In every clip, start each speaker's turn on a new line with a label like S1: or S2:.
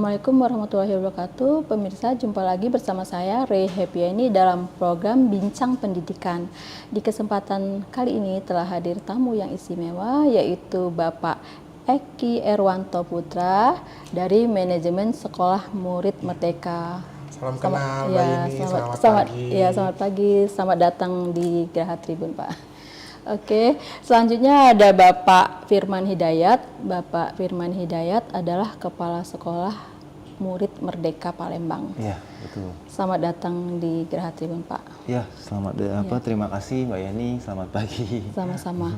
S1: Assalamualaikum warahmatullahi wabarakatuh. Pemirsa, jumpa lagi bersama saya Ray Happyani dalam program Bincang Pendidikan. Di kesempatan kali ini telah hadir tamu yang istimewa, yaitu Bapak Eki Erwanto Putra dari Manajemen Sekolah Murid Merdeka.
S2: Salam kenal Mbak Yeni, selamat pagi.
S1: Selamat pagi, selamat datang di Geraha Tribun, Pak. Oke, selanjutnya ada Bapak Firman Hidayat. Bapak Firman Hidayat adalah Kepala Sekolah Murid Merdeka Palembang.
S3: Iya, betul.
S1: Selamat datang di Geraha Tribun, Pak.
S3: Ya, terima kasih Mbak Yeni, selamat pagi.
S1: Sama-sama.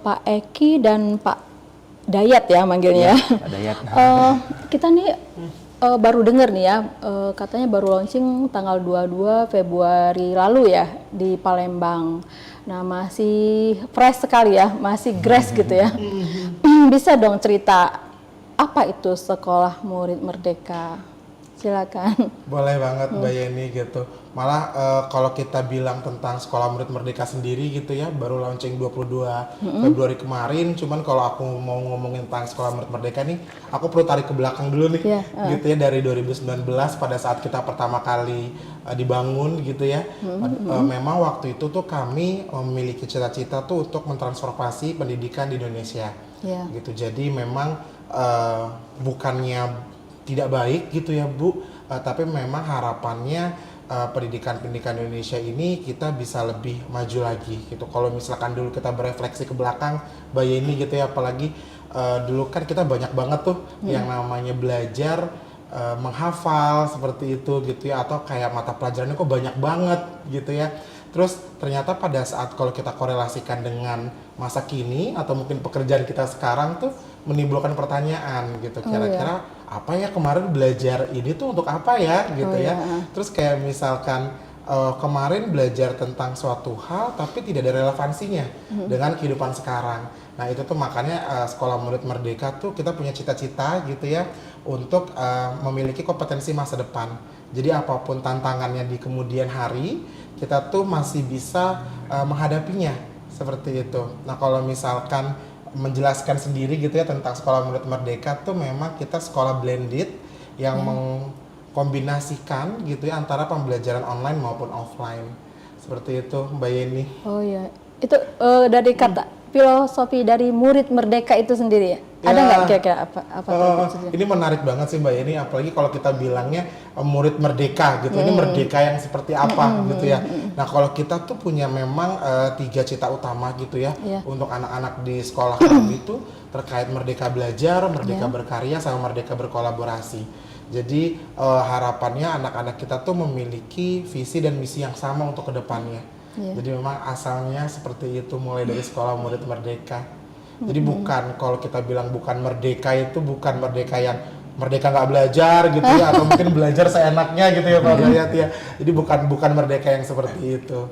S1: Pak Eki dan Pak Dayat ya manggilnya.
S3: Pak Dayat.
S1: Kita nih baru dengar nih ya, katanya baru launching tanggal 22 Februari lalu ya di Palembang. Nah, masih fresh sekali ya, masih fresh gitu ya. Bisa dong cerita apa itu Sekolah Murid Merdeka? Silakan.
S2: Boleh banget Mbak Yeni gitu. Malah kalau kita bilang tentang Sekolah Murid Merdeka sendiri gitu ya, baru launching 22 Februari kemarin. Cuman kalau aku mau ngomongin tentang Sekolah Murid Merdeka nih, aku perlu tarik ke belakang dulu nih. Gitu ya, dari 2019 pada saat kita pertama kali dibangun gitu ya. Memang waktu itu tuh kami memiliki cita-cita tuh untuk mentransformasi pendidikan di Indonesia. Gitu. Jadi memang bukannya tidak baik gitu ya Bu, tapi memang harapannya pendidikan Indonesia ini kita bisa lebih maju lagi gitu. Kalau misalkan dulu kita berefleksi ke belakang Mbak Yeni gitu ya, apalagi dulu kan kita banyak banget tuh yang namanya belajar menghafal seperti itu gitu ya, atau kayak mata pelajarannya kok banyak banget gitu ya. Terus ternyata pada saat kalau kita korelasikan dengan masa kini atau mungkin pekerjaan kita sekarang tuh menimbulkan pertanyaan gitu, kira-kira apa ya kemarin belajar ini tuh untuk apa ya gitu ya. Terus kayak misalkan kemarin belajar tentang suatu hal tapi tidak ada relevansinya dengan kehidupan sekarang. Nah itu tuh makanya Sekolah Murid Merdeka tuh kita punya cita-cita gitu ya untuk memiliki kompetensi masa depan. Jadi apapun tantangannya di kemudian hari, kita tuh masih bisa menghadapinya seperti itu. Nah kalau misalkan menjelaskan sendiri gitu ya tentang Sekolah Murid Merdeka tuh memang kita sekolah blended yang mengkombinasikan gitu ya antara pembelajaran online maupun offline. Seperti itu Mbak Yeni.
S1: Oh iya, itu dari kata filosofi dari Murid Merdeka itu sendiri ya? Ada nggak kira-kira apa
S2: ini menarik banget sih Mbak Yeni, apalagi kalau kita bilangnya murid merdeka gitu. Ini merdeka yang seperti apa gitu ya. Nah kalau kita tuh punya memang 3 cita utama gitu ya untuk anak-anak di sekolah kami itu terkait merdeka belajar, merdeka berkarya, sama merdeka berkolaborasi. Jadi harapannya anak-anak kita tuh memiliki visi dan misi yang sama untuk kedepannya. Jadi memang asalnya seperti itu, mulai dari Sekolah Murid Merdeka. Jadi bukan, kalau kita bilang bukan merdeka itu bukan merdeka yang merdeka nggak belajar gitu ya, atau mungkin belajar seenaknya gitu ya Pak Dayat ya. Jadi bukan merdeka yang seperti itu.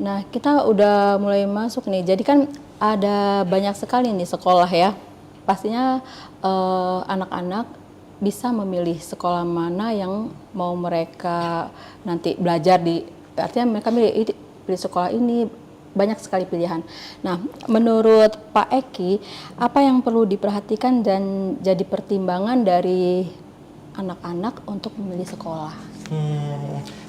S1: Nah kita udah mulai masuk nih, jadi kan ada banyak sekali nih sekolah ya. Pastinya anak-anak bisa memilih sekolah mana yang mau mereka nanti belajar di, artinya mereka pilih sekolah ini. Banyak sekali pilihan. Nah, menurut Pak Eki, apa yang perlu diperhatikan dan jadi pertimbangan dari anak-anak untuk memilih sekolah?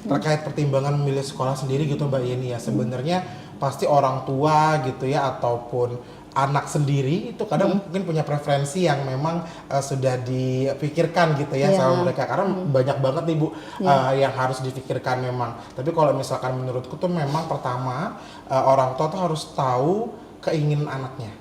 S2: Terkait pertimbangan memilih sekolah sendiri gitu Mbak Yeni ya, sebenarnya pasti orang tua gitu ya ataupun anak sendiri itu kadang mungkin punya preferensi yang memang sudah dipikirkan gitu ya sama mereka, karena banyak banget nih Bu yang harus dipikirkan memang. Tapi kalau misalkan menurutku tuh memang pertama orang tua tuh harus tahu keinginan anaknya.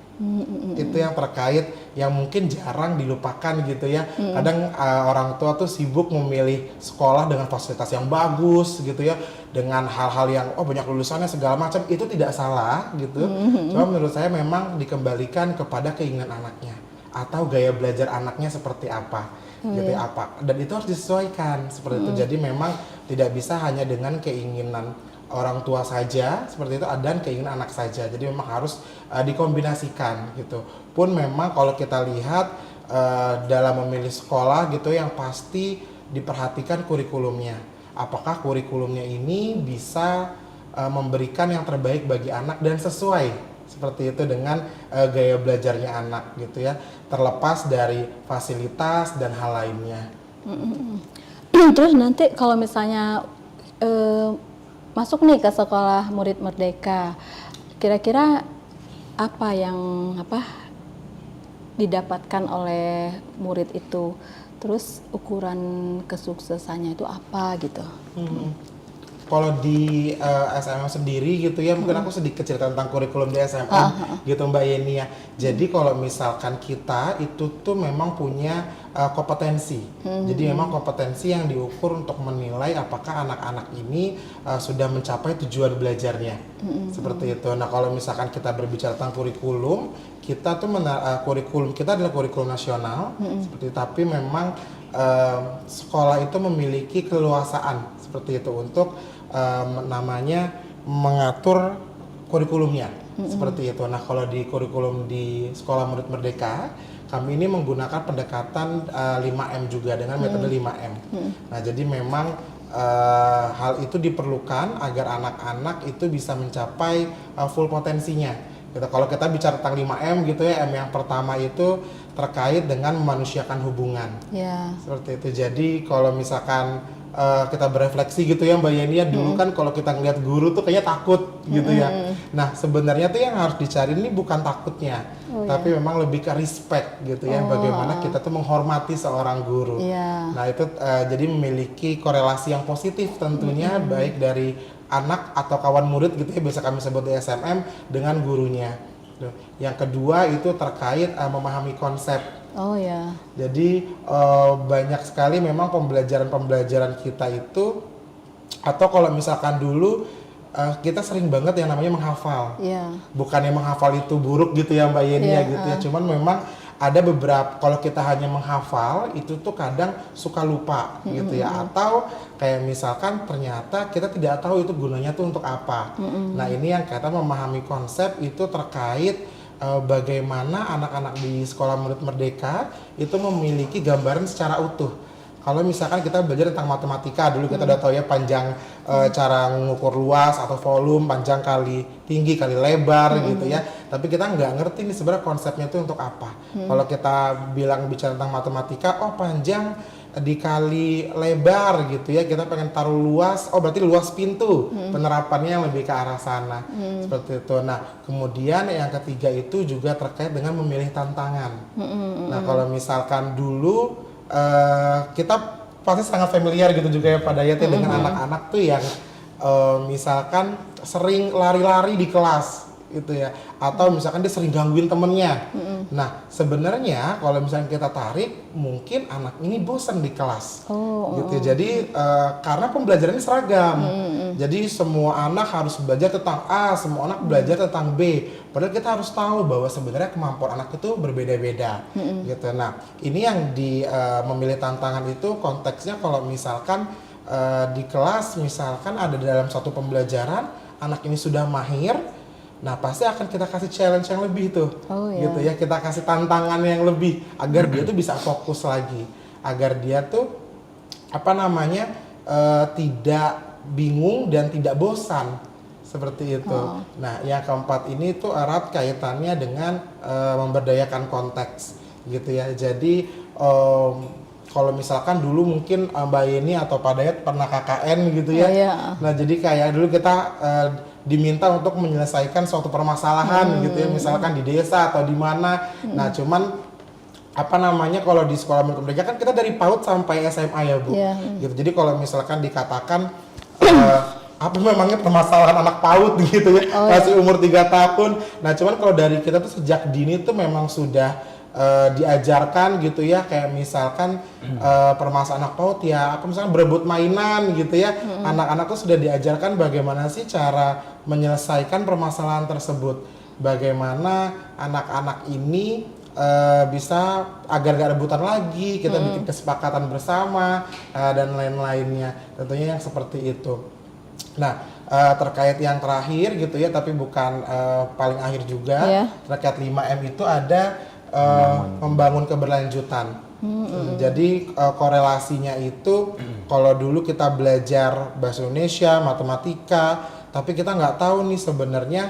S2: Itu yang terkait yang mungkin jarang dilupakan gitu ya. Kadang orang tua tuh sibuk memilih sekolah dengan fasilitas yang bagus gitu ya, dengan hal-hal yang banyak lulusannya segala macam, itu tidak salah gitu. Cuma menurut saya memang dikembalikan kepada keinginan anaknya atau gaya belajar anaknya seperti apa. Gitu ya, apa, dan itu harus disesuaikan seperti itu. Jadi memang tidak bisa hanya dengan keinginan orang tua saja seperti itu dan keinginan anak saja. Jadi memang harus dikombinasikan gitu. Pun memang kalau kita lihat dalam memilih sekolah gitu yang pasti diperhatikan kurikulumnya. Apakah kurikulumnya ini bisa memberikan yang terbaik bagi anak dan sesuai seperti itu dengan gaya belajarnya anak gitu ya, terlepas dari fasilitas dan hal lainnya.
S1: Terus nanti kalau misalnya masuk nih ke sekolah murid merdeka, kira-kira apa yang didapatkan oleh murid itu? Terus ukuran kesuksesannya itu apa gitu?
S2: Kalau di SMM sendiri gitu ya, mungkin aku sedikit cerita tentang kurikulum di SMM gitu Mbak Yeni ya. Jadi kalau misalkan kita itu tuh memang punya kompetensi. Jadi memang kompetensi yang diukur untuk menilai apakah anak-anak ini sudah mencapai tujuan belajarnya. Seperti itu. Nah, kalau misalkan kita berbicara tentang kurikulum, kita tuh kurikulum kita adalah kurikulum nasional. Seperti tapi memang sekolah itu memiliki keleluasaan seperti itu untuk namanya mengatur kurikulumnya seperti itu. Nah, kalau di kurikulum di Sekolah Murid Merdeka, kami ini menggunakan pendekatan 5M juga dengan metode 5M. Nah, jadi memang hal itu diperlukan agar anak-anak itu bisa mencapai full potensinya. Gitu. Kalau kita bicara tentang 5M gitu ya, M yang pertama itu terkait dengan memanusiakan hubungan. Seperti itu. Jadi kalau misalkan kita berefleksi gitu ya Mbak Yeni ya, dulu kan kalau kita ngeliat guru tuh kayaknya takut gitu ya. Nah, sebenarnya tuh yang harus dicari ini bukan takutnya, tapi memang lebih ke respect gitu ya, bagaimana kita tuh menghormati seorang guru. Nah, itu jadi memiliki korelasi yang positif tentunya, baik dari anak atau kawan murid gitu ya, biasa kami sebut di SMM, dengan gurunya. Yang kedua itu terkait memahami konsep. Jadi banyak sekali memang pembelajaran kita itu, atau kalau misalkan dulu kita sering banget yang namanya menghafal. Bukannya menghafal itu buruk gitu ya Mbak Yeni ya gitu ya, cuman memang ada beberapa, kalau kita hanya menghafal itu tuh kadang suka lupa gitu ya, atau kayak misalkan ternyata kita tidak tahu itu gunanya tuh untuk apa. Nah, ini yang kita memahami konsep itu terkait bagaimana anak-anak di Sekolah Murid Merdeka itu memiliki gambaran secara utuh. Kalau misalkan kita belajar tentang matematika, dulu kita udah tahu ya panjang cara mengukur luas atau volume, panjang kali tinggi kali lebar gitu ya. Tapi kita nggak ngerti nih sebenarnya konsepnya itu untuk apa. Kalau kita bicara tentang matematika, oh panjang dikali lebar gitu ya, kita pengen taruh luas, oh berarti luas pintu, penerapannya yang lebih ke arah sana. Seperti itu. Nah, kemudian yang ketiga itu juga terkait dengan memilih tantangan. Nah, kalau misalkan dulu kita pasti sangat familiar gitu juga ya Pak Dayat ya, dengan anak-anak tuh yang misalkan sering lari-lari di kelas gitu ya, atau misalkan dia sering gangguin temennya. Nah, sebenarnya kalau misalnya kita tarik, mungkin anak ini bosan di kelas gitu ya. Jadi karena pembelajarannya seragam, jadi semua anak harus belajar tentang A, semua anak belajar tentang B, padahal kita harus tahu bahwa sebenarnya kemampuan anak itu berbeda-beda gitu. Nah, ini yang di memilih tantangan itu konteksnya kalau misalkan di kelas misalkan ada dalam satu pembelajaran, anak ini sudah mahir. Nah, pasti akan kita kasih challenge yang lebih tuh, gitu ya. Kita kasih tantangan yang lebih agar dia tuh bisa fokus lagi, agar dia tuh tidak bingung dan tidak bosan seperti itu. Nah, yang keempat ini tuh erat kaitannya dengan memberdayakan konteks, gitu ya. Jadi kalau misalkan dulu mungkin Mbak Yeni atau Pak Dayat pernah KKN gitu ya. Nah, jadi kayak dulu kita diminta untuk menyelesaikan suatu permasalahan gitu ya, misalkan di desa atau di mana. Nah, cuman kalau di Sekolah Murid Merdeka kan kita dari PAUD sampai SMA ya Bu. Gitu. Jadi kalau misalkan dikatakan apa memangnya permasalahan anak PAUD gitu ya, masih umur 3 tahun. Nah, cuman kalau dari kita tuh sejak dini tuh memang sudah diajarkan gitu ya, kayak misalkan permasalahan anak PAUD ya, misalkan berebut mainan gitu ya. Anak-anak tuh sudah diajarkan bagaimana sih cara menyelesaikan permasalahan tersebut, bagaimana anak-anak ini bisa agar gak rebutan lagi, kita bikin kesepakatan bersama dan lain-lainnya, tentunya yang seperti itu. Nah, terkait yang terakhir gitu ya, tapi bukan paling akhir juga, terkait 5M itu ada membangun keberlanjutan. Jadi korelasinya itu kalau dulu kita belajar bahasa Indonesia, matematika, tapi kita nggak tahu nih sebenarnya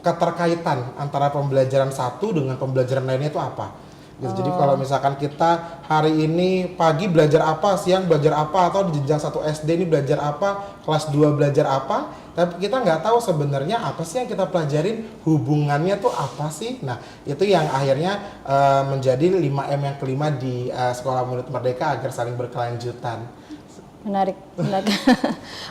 S2: keterkaitan antara pembelajaran satu dengan pembelajaran lainnya itu apa? Gitu. Jadi kalau misalkan kita hari ini pagi belajar apa, siang belajar apa, atau di jenjang 1 SD ini belajar apa, kelas 2 belajar apa, tapi kita nggak tahu sebenarnya apa sih yang kita pelajarin, hubungannya tuh apa sih. Nah, itu yang akhirnya menjadi 5M yang kelima di Sekolah Murid Merdeka agar saling berkelanjutan.
S1: Menarik,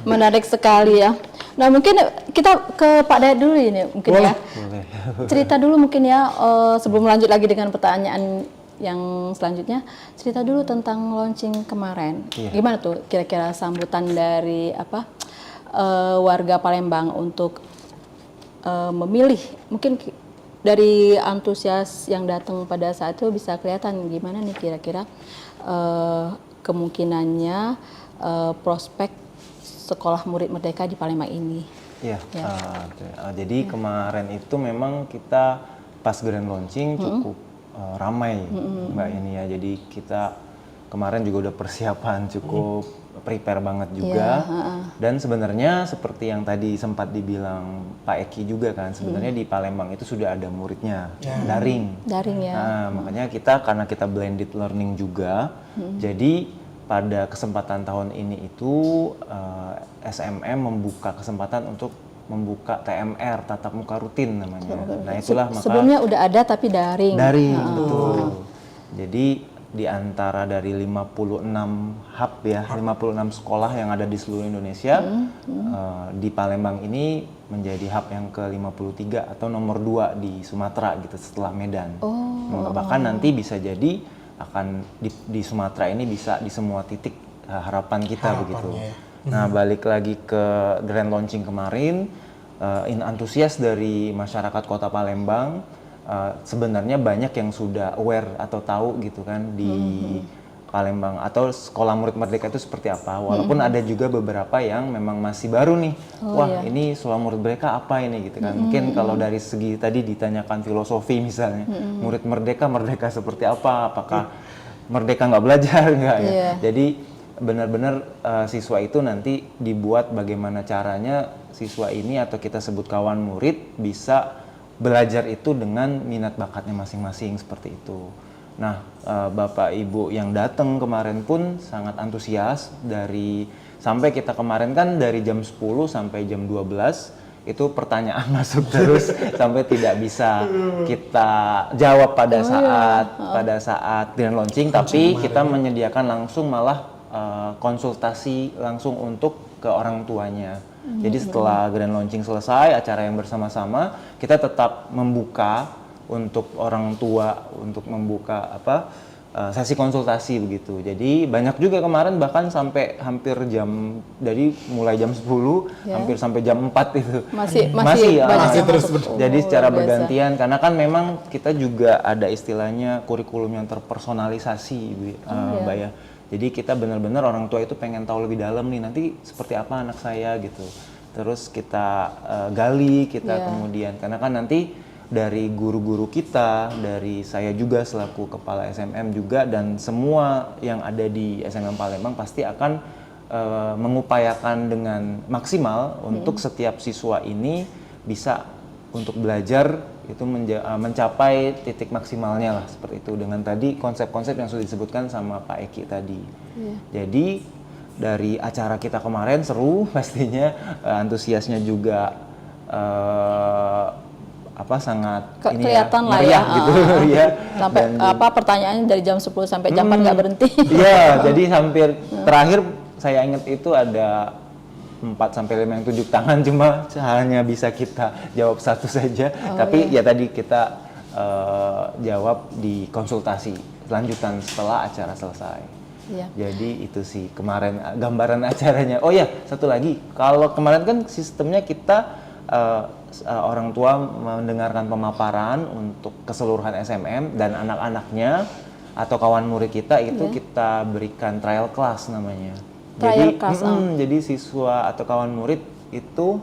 S1: menarik sekali ya. Nah mungkin kita ke Pak Dayat dulu ini mungkin
S2: Boleh.
S1: ya. Cerita dulu mungkin ya sebelum lanjut lagi dengan pertanyaan yang selanjutnya. Cerita dulu tentang launching kemarin. Gimana tuh kira-kira sambutan dari warga Palembang untuk memilih? Mungkin dari antusias yang datang pada saat itu bisa kelihatan gimana nih kira-kira kemungkinannya prospek Sekolah Murid Merdeka di Palembang ini.
S3: Iya. Jadi kemarin itu memang kita pas grand launching cukup ramai Mbak ini ya. Jadi kita kemarin juga udah persiapan cukup prepare banget juga. Dan sebenarnya seperti yang tadi sempat dibilang Pak Eki juga kan, sebenarnya di Palembang itu sudah ada muridnya daring.
S1: Daring ya.
S3: Nah, makanya karena kita blended learning juga, jadi pada kesempatan tahun ini itu SMM membuka kesempatan untuk membuka TMR, tatap muka rutin namanya. Nah itulah maka
S1: sebelumnya udah ada tapi daring.
S3: Daring, betul. Jadi di antara dari 56 hub ya, 56 sekolah yang ada di seluruh Indonesia, di Palembang ini menjadi hub yang ke-53 atau nomor 2 di Sumatera gitu setelah Medan. Bahkan nanti bisa jadi akan di Sumatera ini bisa di semua titik harapan kita begitu.
S2: Ya.
S3: Nah balik lagi ke grand launching kemarin, antusias dari masyarakat Kota Palembang sebenarnya banyak yang sudah aware atau tahu gitu kan di Palembang atau Sekolah Murid Merdeka itu seperti apa. Walaupun ada juga beberapa yang memang masih baru nih. Ini Sekolah Murid Merdeka apa ini gitu kan. Mungkin kalau dari segi tadi ditanyakan filosofi misalnya, Murid Merdeka seperti apa? Apakah merdeka nggak belajar nggak ya? Jadi benar-benar siswa itu nanti dibuat bagaimana caranya siswa ini atau kita sebut kawan murid bisa belajar itu dengan minat bakatnya masing-masing seperti itu. Nah, Bapak Ibu yang datang kemarin pun sangat antusias sampai kita kemarin kan dari jam 10 sampai jam 12 itu pertanyaan masuk terus sampai tidak bisa kita jawab pada saat grand launching, tapi kita menyediakan langsung malah konsultasi langsung untuk ke orang tuanya. Jadi setelah grand launching selesai, acara yang bersama-sama, kita tetap membuka untuk orang tua untuk membuka sesi konsultasi begitu. Jadi banyak juga kemarin bahkan sampai hampir mulai jam 10 hampir sampai jam 4 itu.
S1: Masih
S2: terus
S3: jadi secara bergantian karena kan memang kita juga ada istilahnya kurikulum yang terpersonalisasi Mbak ya. Jadi kita benar-benar orang tua itu pengen tahu lebih dalam nih nanti seperti apa anak saya gitu. Terus kita gali, kemudian karena kan nanti dari guru-guru kita, dari saya juga selaku kepala SMM juga dan semua yang ada di SMM Palembang pasti akan mengupayakan dengan maksimal untuk setiap siswa ini bisa untuk belajar itu mencapai titik maksimalnya lah seperti itu dengan tadi konsep-konsep yang sudah disebutkan sama Pak Eki tadi. Jadi dari acara kita kemarin seru pastinya, antusiasnya juga sangat
S1: kelihatan lah
S3: meriah
S1: ya
S3: gitu ya.
S1: Sampai pertanyaannya dari jam 10 sampai jam 4 nggak berhenti.
S3: Iya, jadi hampir terakhir saya ingat itu ada 4 sampai 5 yang tunjuk tangan, cuma hanya bisa kita jawab satu saja. Tapi ya tadi kita jawab di konsultasi lanjutan setelah acara selesai. Jadi itu sih kemarin gambaran acaranya. Oh ya, satu lagi. Kalau kemarin kan sistemnya kita orang tua mendengarkan pemaparan untuk keseluruhan SMM dan anak-anaknya atau kawan murid kita itu kita berikan trial class namanya. Jadi siswa atau kawan murid itu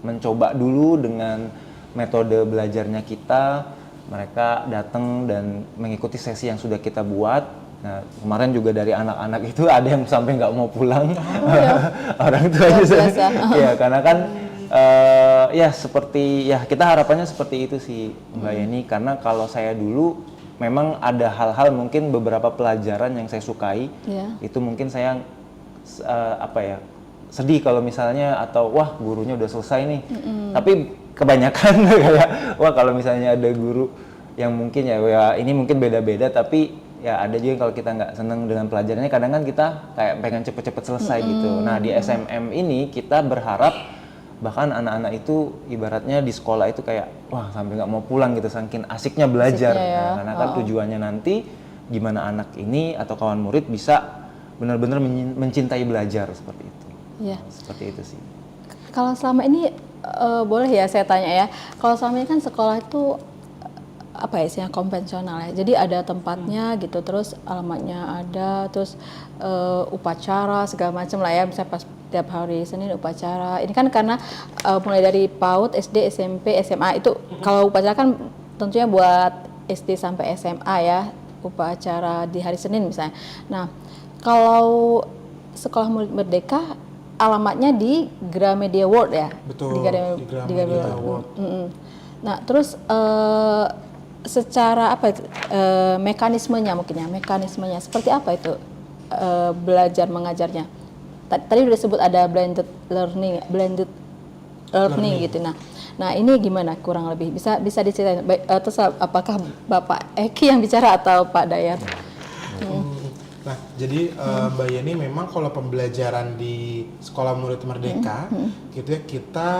S3: mencoba dulu dengan metode belajarnya kita, mereka datang dan mengikuti sesi yang sudah kita buat. Nah, kemarin juga dari anak-anak itu ada yang sampai nggak mau pulang, orang tuanya ya karena kan Ya seperti ya kita harapannya seperti itu sih Mbak Yeni, karena kalau saya dulu memang ada hal-hal mungkin beberapa pelajaran yang saya sukai, itu mungkin saya apa ya, sedih kalau misalnya atau wah gurunya udah selesai nih, tapi kebanyakan kayak wah kalau misalnya ada guru yang mungkin ya ini mungkin beda-beda, tapi ya ada juga kalau kita nggak seneng dengan pelajarannya, kadang kan kita kayak pengen cepet-cepet selesai gitu. Nah di SMM ini kita berharap bahkan anak-anak itu ibaratnya di sekolah itu kayak wah sampai nggak mau pulang gitu saking asiknya belajar. Nah, karena kan tujuannya nanti gimana anak ini atau kawan murid bisa benar-benar mencintai belajar seperti itu. Seperti itu sih.
S1: Kalau selama ini boleh ya saya tanya ya, kalau selama ini kan sekolah itu apa ya istilahnya konvensional ya, jadi ada tempatnya gitu, terus alamatnya ada, terus upacara segala macam lah ya, misalnya pas tiap hari Senin upacara. Ini kan karena mulai dari PAUD, SD, SMP, SMA itu kalau upacara kan tentunya buat SD sampai SMA ya, upacara di hari Senin misalnya. Nah kalau Sekolah Murid Merdeka alamatnya di Gramedia World ya?
S2: Betul,
S1: di Gramedia
S2: World.
S1: Nah, terus secara apa mekanismenya mungkin ya, mekanismenya seperti apa itu belajar mengajarnya? Tadi udah sebut ada blended learning gitu. Nah ini gimana kurang lebih? Bisa diceritain? Terus apakah Bapak Eki yang bicara atau Pak Dayat?
S2: Nah, jadi Mbak Yeni memang kalau pembelajaran di Sekolah Murid Merdeka gitu ya, kita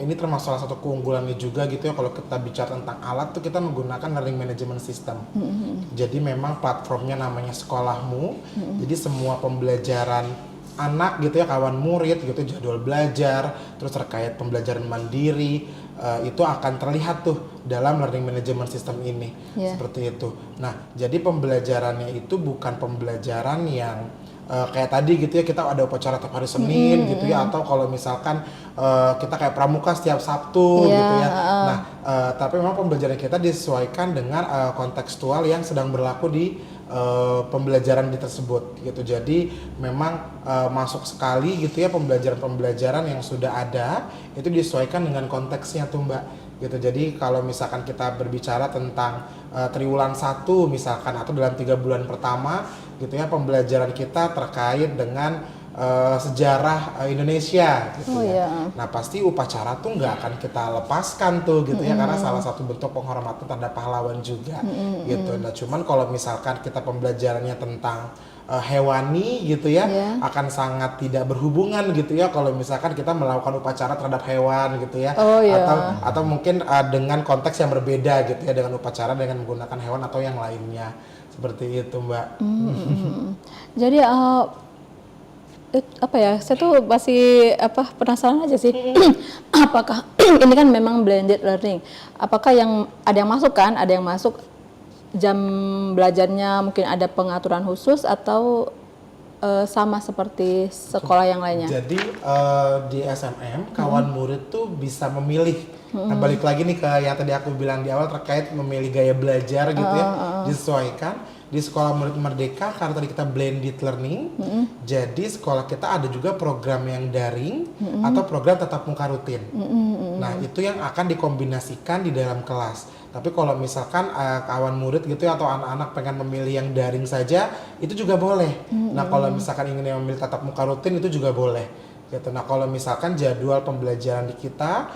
S2: ini termasuk salah satu keunggulannya juga gitu ya, kalau kita bicara tentang alat tuh kita menggunakan learning management system. Jadi memang platformnya namanya Sekolahmu. Jadi semua pembelajaran anak gitu ya, kawan murid gitu, jadwal belajar, terus terkait pembelajaran mandiri, itu akan terlihat tuh dalam learning management system ini, seperti itu. Nah, jadi pembelajarannya itu bukan pembelajaran yang kayak tadi gitu ya, kita ada upacara tiap hari Senin gitu ya, atau kalau misalkan kita kayak pramuka setiap Sabtu gitu ya. Nah, tapi memang pembelajaran kita disesuaikan dengan kontekstual yang sedang berlaku di pembelajaran di tersebut gitu. Jadi memang masuk sekali gitu ya pembelajaran-pembelajaran yang sudah ada itu disesuaikan dengan konteksnya tuh Mbak gitu. Jadi kalau misalkan kita berbicara tentang triwulan 1 misalkan atau dalam 3 bulan pertama gitu ya, pembelajaran kita terkait dengan sejarah Indonesia gitu Nah pasti upacara tuh nggak akan kita lepaskan tuh gitu ya, karena salah satu bentuk penghormatan terhadap pahlawan juga gitu. Nah cuman kalau misalkan kita pembelajarannya tentang hewani gitu ya, akan sangat tidak berhubungan gitu ya kalau misalkan kita melakukan upacara terhadap hewan gitu ya, atau mungkin dengan konteks yang berbeda gitu ya, dengan upacara dengan menggunakan hewan atau yang lainnya, seperti itu Mbak.
S1: Jadi apa ya, saya tuh masih penasaran aja sih. Apakah ini kan memang blended learning, apakah ada yang masuk kan, ada yang masuk jam belajarnya mungkin ada pengaturan khusus atau sama seperti sekolah yang lainnya?
S2: Jadi di SMM kawan murid tuh bisa memilih. Nah balik lagi nih ke yang tadi aku bilang di awal terkait memilih gaya belajar gitu ya, disesuaikan. Di Sekolah Murid Merdeka karena tadi kita blended learning, jadi sekolah kita ada juga program yang daring atau program tatap muka rutin. Nah itu yang akan dikombinasikan di dalam kelas. Tapi kalau misalkan kawan murid gitu ya, atau anak-anak pengen memilih yang daring saja, itu juga boleh. Nah kalau misalkan ingin memilih tatap muka rutin itu juga boleh gitu. Nah kalau misalkan jadwal pembelajaran di kita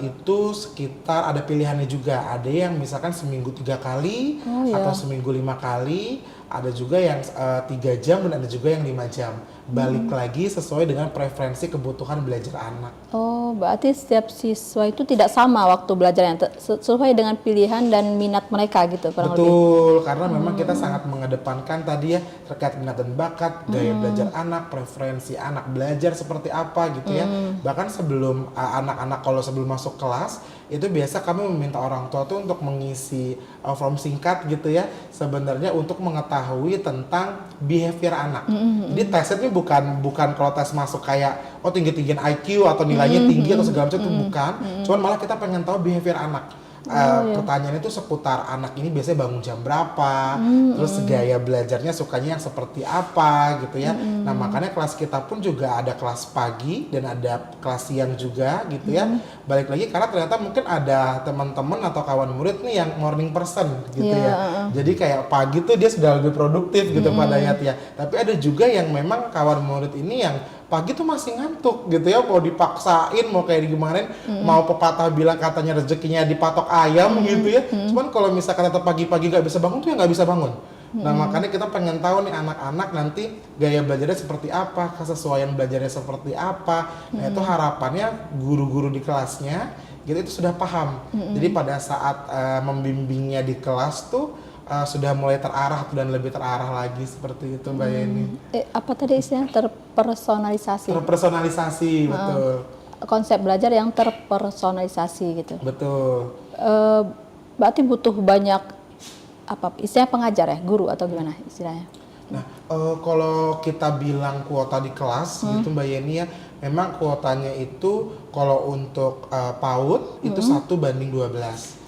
S2: itu sekitar ada pilihannya juga, ada yang misalkan seminggu 3 kali atau seminggu 5 kali, ada juga yang 3 jam dan ada juga yang 5 jam. Balik lagi sesuai dengan preferensi kebutuhan belajar anak.
S1: Oh, berarti setiap siswa itu tidak sama waktu belajarnya, sesuai dengan pilihan dan minat mereka gitu kurang lebih.
S2: Betul, karena memang kita sangat mengedepankan tadi ya terkait minat dan bakat, gaya belajar anak, preferensi anak belajar seperti apa gitu ya. Bahkan sebelum anak-anak kalau sebelum masuk kelas itu biasa kami meminta orang tua tuh untuk mengisi form singkat gitu ya, sebenarnya untuk mengetahui tentang behavior anak. Jadi tesnya itu bukan kalau tes masuk kayak tinggi-tinggian IQ atau nilainya tinggi atau segala macam, itu bukan. Cuman malah kita pengen tahu behavior anak. pertanyaannya itu seputar anak ini biasanya bangun jam berapa, terus gaya belajarnya sukanya yang seperti apa gitu ya. Nah makanya kelas kita pun juga ada kelas pagi dan ada kelas siang juga gitu ya. Balik lagi karena ternyata mungkin ada teman-teman atau kawan murid nih yang morning person gitu ya. Jadi kayak pagi tuh dia sudah lebih produktif gitu pada Yat ya. Tapi ada juga yang memang kawan murid ini yang pagi tuh masih ngantuk gitu ya, mau dipaksain mau kayak gimana, mau pepatah bilang katanya rezekinya dipatok ayam gitu ya. Cuman kalau misalkan tetap pagi-pagi nggak bisa bangun tuh ya nggak bisa bangun. Nah makanya kita pengen tahu nih anak-anak nanti gaya belajarnya seperti apa, kesesuaian belajarnya seperti apa. Nah itu harapannya guru-guru di kelasnya gitu itu sudah paham. Jadi pada saat membimbingnya di kelas tuh sudah mulai terarah dan lebih terarah lagi seperti itu Mbak Yeni.
S1: Apa tadi istilahnya terpersonalisasi?
S2: Terpersonalisasi, betul.
S1: Konsep belajar yang terpersonalisasi gitu.
S2: Betul.
S1: Berarti butuh banyak apa istilah pengajar ya, guru atau gimana istilahnya?
S2: Nah, kalau kita bilang kuota di kelas gitu Mbak Yeni ya, memang kuotanya itu kalau untuk PAUD itu 1:12.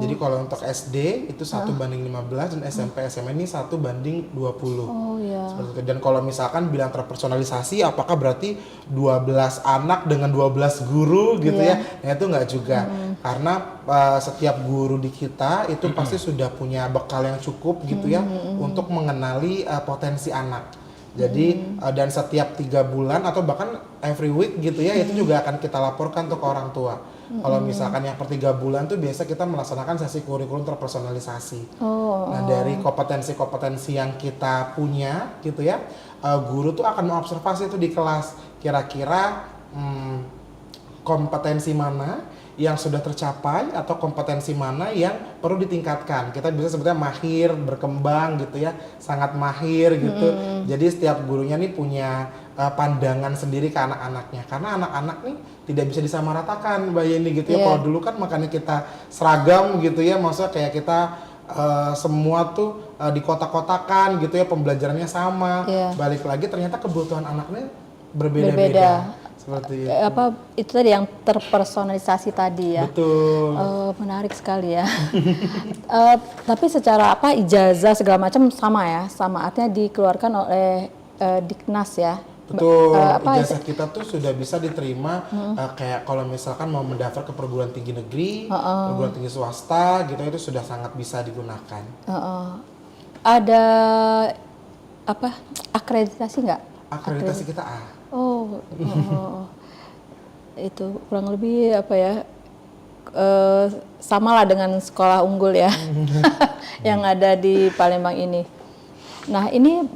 S2: Jadi kalau untuk SD itu 1:15 dan SMP SMA ini 1:20. Seperti itu. Dan kalau misalkan bilang terpersonalisasi, apakah berarti 12 anak dengan 12 guru gitu ya? Nah itu nggak juga. Karena setiap guru di kita itu pasti sudah punya bekal yang cukup gitu ya untuk mengenali potensi anak. Jadi dan setiap 3 bulan atau bahkan every week gitu ya itu juga akan kita laporkan tuh ke orang tua. Kalau misalkan yang per 3 bulan tuh biasa kita melaksanakan sesi kurikulum terpersonalisasi. Nah dari kompetensi-kompetensi yang kita punya gitu ya, guru tuh akan mengobservasi itu di kelas kira-kira kompetensi mana yang sudah tercapai atau kompetensi mana yang perlu ditingkatkan. Kita bisa sebutnya mahir, berkembang gitu ya, sangat mahir gitu. Jadi setiap gurunya nih punya pandangan sendiri ke anak-anaknya. Karena anak-anak nih tidak bisa disamaratakan Mbak Yeni gitu ya. Kalau dulu kan makanya kita seragam gitu ya, maksudnya kayak kita semua tuh di kotak-kotakan gitu ya, pembelajarannya sama. Balik lagi ternyata kebutuhan anaknya berbeda-beda. Seperti itu.
S1: Itu tadi yang terpersonalisasi tadi ya.
S2: Betul.
S1: Menarik sekali ya. Tapi secara ijazah segala macam sama ya, sama artinya dikeluarkan oleh Diknas ya.
S2: Betul. Ijazah kita tuh sudah bisa diterima kayak kalau misalkan mau mendaftar ke perguruan tinggi negeri, perguruan tinggi swasta gitu itu sudah sangat bisa digunakan.
S1: Ada akreditasi nggak?
S2: Akreditasi kita A.
S1: Itu kurang lebih sama lah dengan sekolah unggul ya yang ada di Palembang ini. Nah ini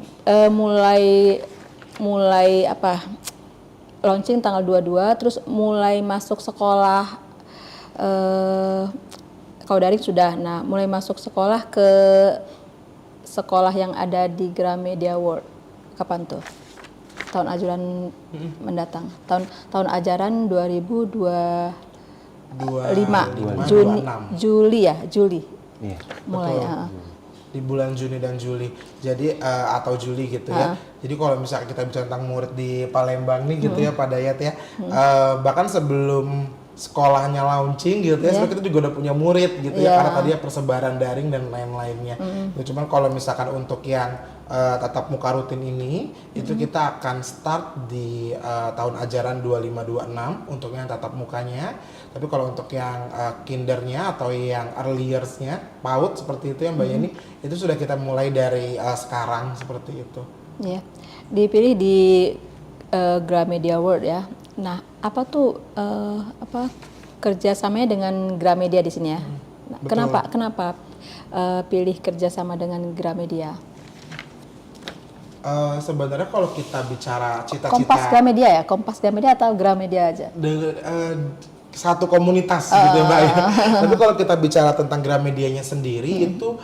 S1: mulai launching tanggal 22, terus mulai masuk sekolah kalau daring sudah. Nah mulai masuk sekolah ke sekolah yang ada di Gramedia World kapan tuh? Tahun ajaran mendatang, tahun ajaran 2025 Juli
S2: Iya,
S1: mulai
S2: di bulan Juni dan Juli. Jadi atau Juli gitu ya. Jadi kalau misalnya kita bicara tentang murid di Palembang nih gitu ya Pak Dayat ya, bahkan sebelum sekolahnya launching gitu ya, sebenarnya kita juga udah punya murid gitu ya, karena tadi ya persebaran daring dan lain-lainnya. Cuman kalau misalkan untuk yang tatap muka rutin ini, itu kita akan start di tahun ajaran 25-26 untuk yang tatap mukanya. Tapi kalau untuk yang kindernya atau yang early years-nya, PAUD seperti itu ya Mbak Yeni, itu sudah kita mulai dari sekarang seperti itu. Iya,
S1: dipilih di Gramedia World ya. Nah, apa tuh kerjasamanya dengan Gramedia di sini ya? Nah, kenapa pilih kerjasama dengan Gramedia?
S2: Sebenarnya kalau kita bicara cita-cita
S1: Kompas Gramedia atau Gramedia aja?
S2: Satu komunitas gitu ya Mbak ya. Tapi kalau kita bicara tentang Gramedianya sendiri itu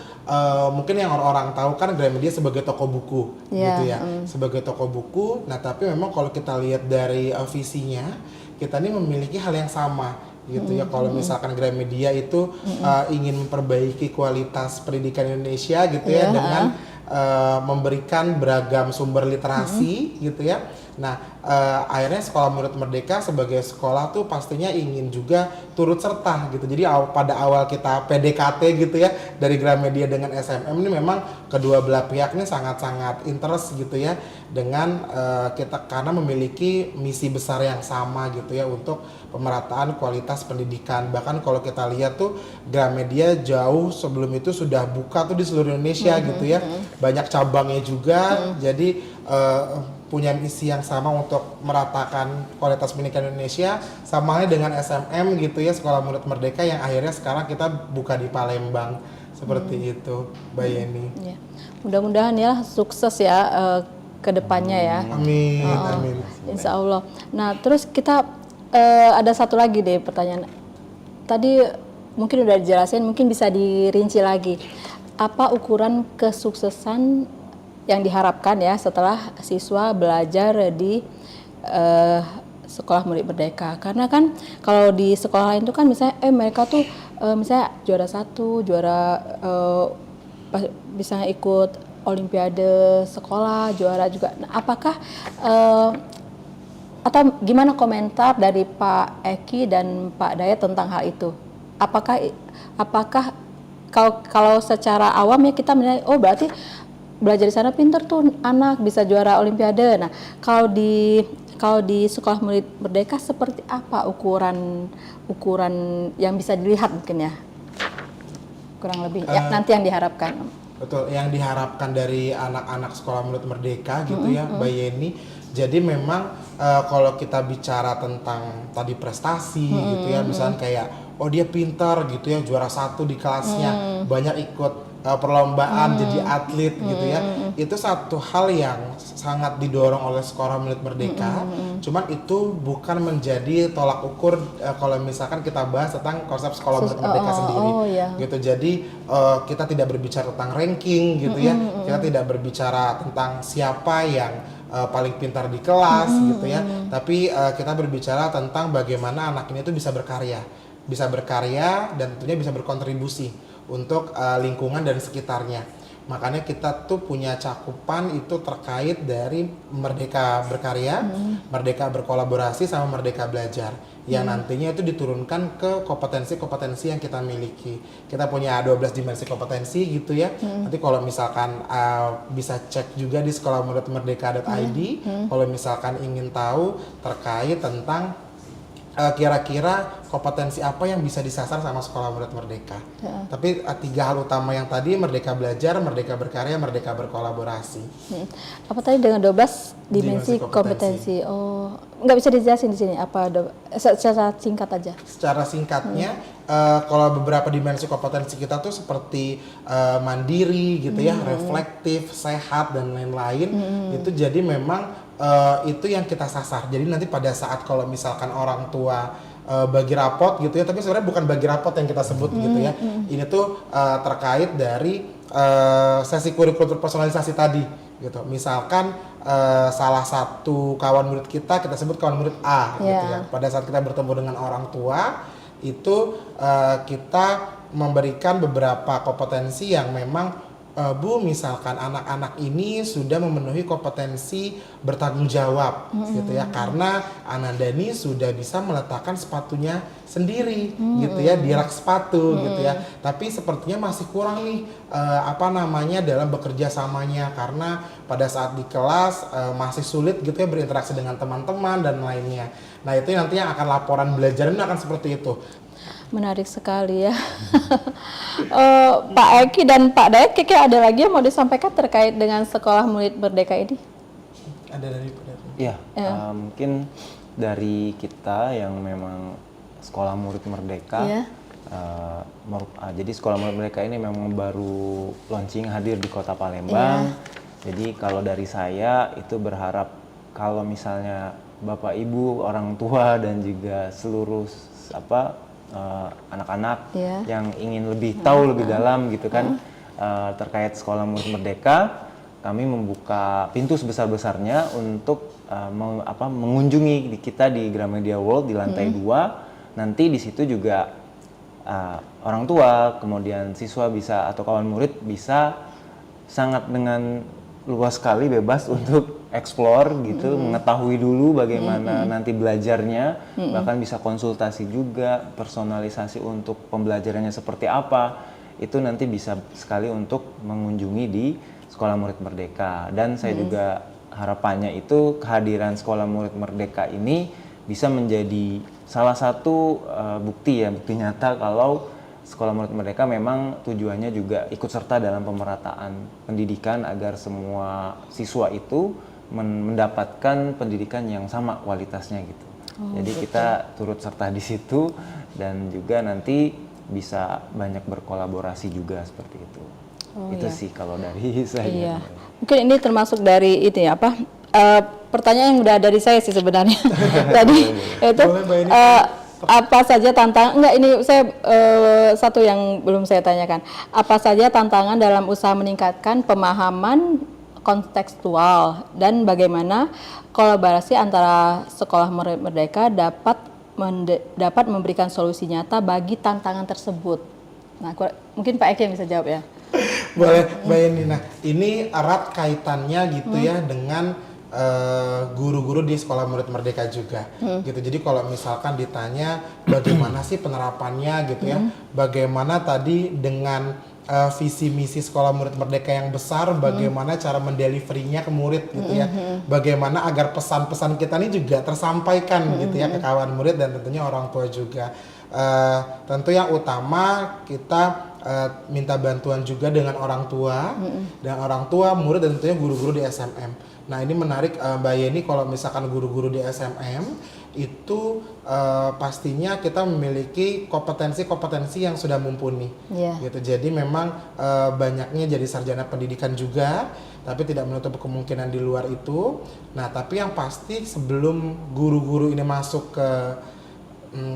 S2: mungkin yang orang-orang tahu kan Gramedia sebagai toko buku gitu ya. Sebagai toko buku. Nah tapi memang kalau kita lihat dari visinya, kita ini memiliki hal yang sama gitu ya. Kalau misalkan Gramedia itu ingin memperbaiki kualitas pendidikan Indonesia gitu ya dengan memberikan beragam sumber literasi gitu ya. Nah, akhirnya Sekolah Murid Merdeka sebagai sekolah tuh pastinya ingin juga turut serta gitu. Jadi pada awal kita PDKT gitu ya dari Gramedia dengan SMM ini memang kedua belah pihak ini sangat-sangat interest gitu ya dengan kita karena memiliki misi besar yang sama gitu ya untuk pemerataan kualitas pendidikan. Bahkan kalau kita lihat tuh Gramedia jauh sebelum itu sudah buka tuh di seluruh Indonesia gitu ya. Banyak cabangnya juga. Jadi punya misi yang sama untuk meratakan kualitas pendidikan Indonesia, sama halnya dengan SMM gitu ya, Sekolah Murid Merdeka yang akhirnya sekarang kita buka di Palembang seperti itu, Mbak Yeni.
S1: Ya. Mudah-mudahan ya sukses ya ke depannya ya.
S2: Amin, amin.
S1: Insya Allah. Nah, terus kita ada satu lagi deh pertanyaan. Tadi mungkin udah dijelasin, mungkin bisa dirinci lagi. Apa ukuran kesuksesan yang diharapkan ya setelah siswa belajar di Sekolah Murid Merdeka? Karena kan kalau di sekolah lain itu kan misalnya mereka tuh misalnya juara 1, juara bisa ikut olimpiade sekolah, juara juga. Nah, apakah atau gimana komentar dari Pak Eki dan Pak Dayat tentang hal itu? Apakah kalau secara awam ya kita menilai, oh berarti belajar di sana pinter tuh anak bisa juara olimpiade. Nah, kalau di Sekolah Murid Merdeka seperti apa ukuran yang bisa dilihat mungkin ya? Kurang lebih ya nanti yang diharapkan.
S2: Betul, yang diharapkan dari anak-anak Sekolah Murid Merdeka gitu ya, Mbak Yeni. Jadi memang kalau kita bicara tentang tadi prestasi gitu ya, misalnya kayak oh dia pintar gitu ya, juara 1 di kelasnya, banyak ikut perlombaan jadi atlet gitu ya, itu satu hal yang sangat didorong oleh Sekolah Murid Merdeka. Cuman itu bukan menjadi tolak ukur kalau misalkan kita bahas tentang konsep Sekolah Murid Merdeka sendiri gitu. Jadi kita tidak berbicara tentang ranking gitu ya, kita tidak berbicara tentang siapa yang paling pintar di kelas gitu ya, tapi kita berbicara tentang bagaimana anak ini tuh bisa berkarya dan tentunya bisa berkontribusi untuk lingkungan dan sekitarnya. Makanya kita tuh punya cakupan itu terkait dari Merdeka Berkarya, Merdeka Berkolaborasi, sama Merdeka Belajar. Yang nantinya itu diturunkan ke kompetensi-kompetensi yang kita miliki. Kita punya 12 dimensi kompetensi gitu ya. Nanti kalau misalkan bisa cek juga di sekolahmuridmerdeka.id kalau misalkan ingin tahu terkait tentang kira-kira kompetensi apa yang bisa disasar sama Sekolah Murid Merdeka. Tapi 3 hal utama yang tadi, Merdeka Belajar, Merdeka Berkarya, Merdeka Berkolaborasi.
S1: Apa tadi dengan 12 dimensi kompetensi? Oh, nggak bisa dijelasin di sini apa secara singkat aja? Secara
S2: singkatnya, kalau beberapa dimensi kompetensi kita tuh seperti mandiri gitu ya, reflektif, sehat, dan lain-lain. Itu jadi memang itu yang kita sasar. Jadi nanti pada saat kalau misalkan orang tua bagi rapot gitu ya, tapi sebenarnya bukan bagi rapot yang kita sebut gitu ya. Ini tuh terkait dari sesi kurikulum personalisasi tadi gitu. Misalkan salah satu kawan murid kita sebut kawan murid A gitu ya. Pada saat kita bertemu dengan orang tua itu kita memberikan beberapa kompetensi yang memang Bu, misalkan anak-anak ini sudah memenuhi kompetensi bertanggung jawab gitu ya, karena Ananda ini sudah bisa meletakkan sepatunya sendiri gitu ya, di rak sepatu gitu ya, tapi sepertinya masih kurang nih dalam bekerja samanya, karena pada saat di kelas masih sulit gitu ya berinteraksi dengan teman-teman dan lainnya. Nah, itu nanti yang akan laporan belajarnya akan seperti itu.
S1: Menarik sekali ya. Pak Eki dan Pak Dayat, kayaknya ada lagi yang mau disampaikan terkait dengan Sekolah Murid Merdeka ini?
S2: Ada dari Pak Dayat?
S3: Iya, mungkin dari kita yang memang Sekolah Murid Merdeka, jadi Sekolah Murid Merdeka ini memang baru launching hadir di Kota Palembang. Jadi kalau dari saya itu berharap kalau misalnya Bapak Ibu, orang tua, dan juga seluruh anak-anak yang ingin lebih tahu lebih dalam gitu kan terkait Sekolah Murid Merdeka, kami membuka pintu sebesar-besarnya untuk mengunjungi kita di Gramedia World di lantai 2. Nanti di situ juga orang tua, kemudian siswa bisa atau kawan murid bisa sangat dengan luas sekali bebas untuk explore gitu, mengetahui dulu bagaimana nanti belajarnya, bahkan bisa konsultasi juga, personalisasi untuk pembelajarannya seperti apa, itu nanti bisa sekali untuk mengunjungi di Sekolah Murid Merdeka. Dan saya juga harapannya itu kehadiran Sekolah Murid Merdeka ini bisa menjadi salah satu bukti nyata kalau Sekolah Murid Merdeka memang tujuannya juga ikut serta dalam pemerataan pendidikan agar semua siswa itu mendapatkan pendidikan yang sama kualitasnya gitu. Jadi kita turut serta di situ dan juga nanti bisa banyak berkolaborasi juga seperti itu. Itu sih kalau dari saya.
S1: Iya. Mungkin ini termasuk dari itu ya apa? Pertanyaan yang udah dari saya sih sebenarnya. Tadi itu apa saja tantangan? Enggak, ini saya satu yang belum saya tanyakan. Apa saja tantangan dalam usaha meningkatkan pemahaman kontekstual dan bagaimana kolaborasi antara Sekolah Murid Merdeka dapat memberikan solusi nyata bagi tantangan tersebut. Nah, mungkin Pak Eki yang bisa jawab ya.
S2: Boleh, Mbak Yeni. Nah, ini erat kaitannya gitu ya dengan guru-guru di Sekolah Murid Merdeka juga gitu. Jadi kalau misalkan ditanya bagaimana sih penerapannya gitu ya, bagaimana tadi dengan visi misi Sekolah Murid Merdeka yang besar, bagaimana cara mendeliverinya ke murid gitu ya, bagaimana agar pesan-pesan kita ini juga tersampaikan gitu ya ke kawan murid dan tentunya orang tua juga. Tentu yang utama kita minta bantuan juga dengan orang tua, murid dan tentunya guru-guru di SMM. Nah ini menarik Mbak Yeni, kalau misalkan guru-guru di SMM itu pastinya kita memiliki kompetensi yang sudah mumpuni, gitu. Jadi memang banyaknya jadi sarjana pendidikan juga, tapi tidak menutup kemungkinan di luar itu. Nah tapi yang pasti sebelum guru-guru ini masuk ke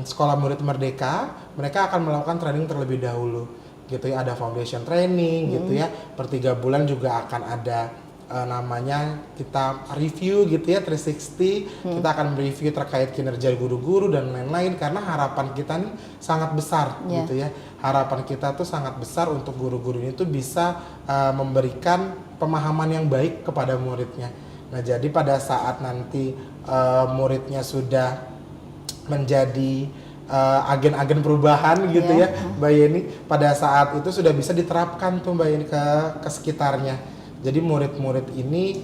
S2: Sekolah Murid Merdeka, mereka akan melakukan training terlebih dahulu, gitu ya. Ada foundation training, gitu ya. Per 3 bulan juga akan ada namanya kita review gitu ya 360. Kita akan review terkait kinerja guru-guru dan lain-lain, karena harapan kita nih sangat besar gitu ya. Harapan kita tuh sangat besar untuk guru-guru ini tuh bisa memberikan pemahaman yang baik kepada muridnya. Nah jadi pada saat nanti muridnya sudah menjadi agen-agen perubahan gitu ya Mbak Yeni, pada saat itu sudah bisa diterapkan tuh Mbak Yeni ke sekitarnya. Jadi murid-murid ini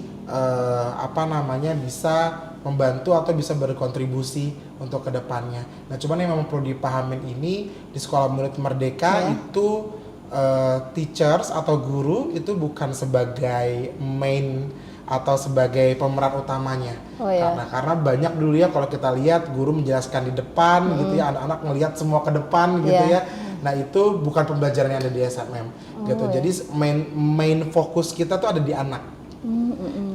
S2: bisa membantu atau bisa berkontribusi untuk kedepannya. Nah cuman yang memang perlu dipahamin ini di Sekolah Murid Merdeka itu teachers atau guru itu bukan sebagai main atau sebagai pemeran utamanya. Karena banyak dulu ya kalau kita lihat guru menjelaskan di depan gitu ya, anak-anak ngelihat semua ke depan gitu ya. Nah itu bukan pembelajaran yang ada di SMM gitu. Jadi main fokus kita tuh ada di anak.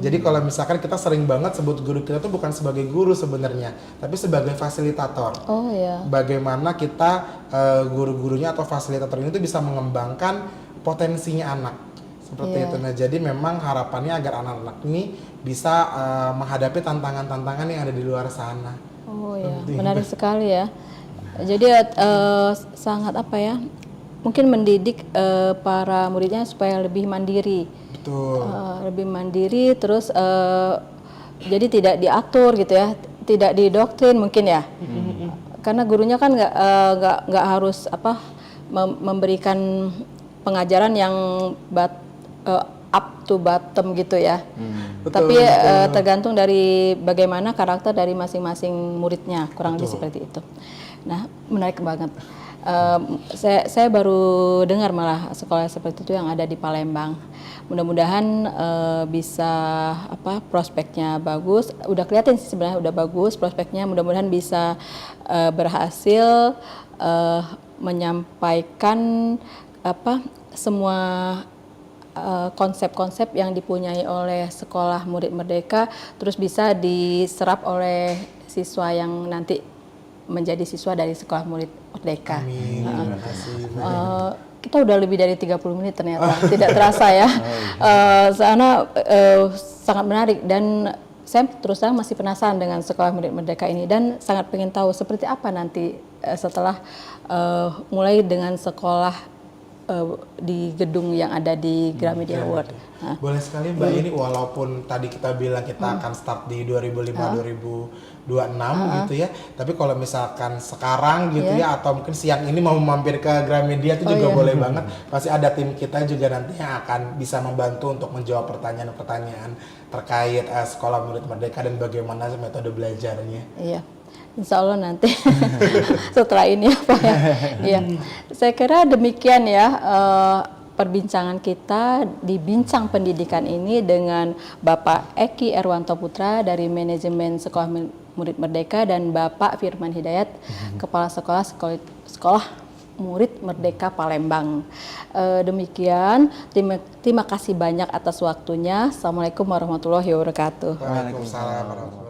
S2: Jadi kalau misalkan kita sering banget sebut guru kita tuh bukan sebagai guru sebenarnya, tapi sebagai fasilitator. Bagaimana kita guru-gurunya atau fasilitator ini tuh bisa mengembangkan potensinya anak. Seperti itu. Nah jadi memang harapannya agar anak-anak ini bisa menghadapi tantangan-tantangan yang ada di luar sana.
S1: Menarik sekali ya. Jadi sangat mungkin mendidik para muridnya supaya lebih mandiri.
S2: Betul.
S1: Lebih mandiri, terus jadi tidak diatur gitu ya, tidak didoktrin mungkin ya. Karena gurunya kan nggak harus memberikan pengajaran yang up to bottom gitu ya. Tapi tergantung dari bagaimana karakter dari masing-masing muridnya, kurang lebih seperti itu. Nah, menarik banget. Saya baru dengar malah sekolah seperti itu yang ada di Palembang. Mudah-mudahan bisa prospeknya bagus. Udah kelihatan sih sebenarnya udah bagus prospeknya. Mudah-mudahan bisa berhasil menyampaikan semua konsep-konsep yang dipunyai oleh Sekolah Murid Merdeka terus bisa diserap oleh siswa yang nanti menjadi siswa dari Sekolah Murid Merdeka.
S2: Amin. Terima kasih.
S1: Kita udah lebih dari 30 menit ternyata, tidak terasa ya. Sana sangat menarik dan saya terus terang masih penasaran dengan Sekolah Murid Merdeka ini dan sangat pengen tahu seperti apa nanti setelah mulai dengan sekolah di gedung yang ada di Gramedia World.
S2: Boleh sekali Mbak ini, walaupun tadi kita bilang kita akan start di 2005-2026 gitu ya, tapi kalau misalkan sekarang gitu ya, atau mungkin siang ini mau mampir ke Gramedia itu juga boleh banget. Pasti ada tim kita juga nanti yang akan bisa membantu untuk menjawab pertanyaan-pertanyaan terkait Sekolah Murid Merdeka dan bagaimana metode belajarnya.
S1: Iya. Insya Allah nanti setelah ini ya Pak ya. Iya. Saya kira demikian ya perbincangan kita di Bincang Pendidikan ini dengan Bapak Eki Erwanto Putra dari Manajemen Sekolah Murid Merdeka dan Bapak Firman Hidayat, Kepala Sekolah Murid Merdeka Palembang. Demikian, terima kasih banyak atas waktunya. Assalamualaikum warahmatullahi wabarakatuh.
S2: Waalaikumsalam warahmatullahi wabarakatuh.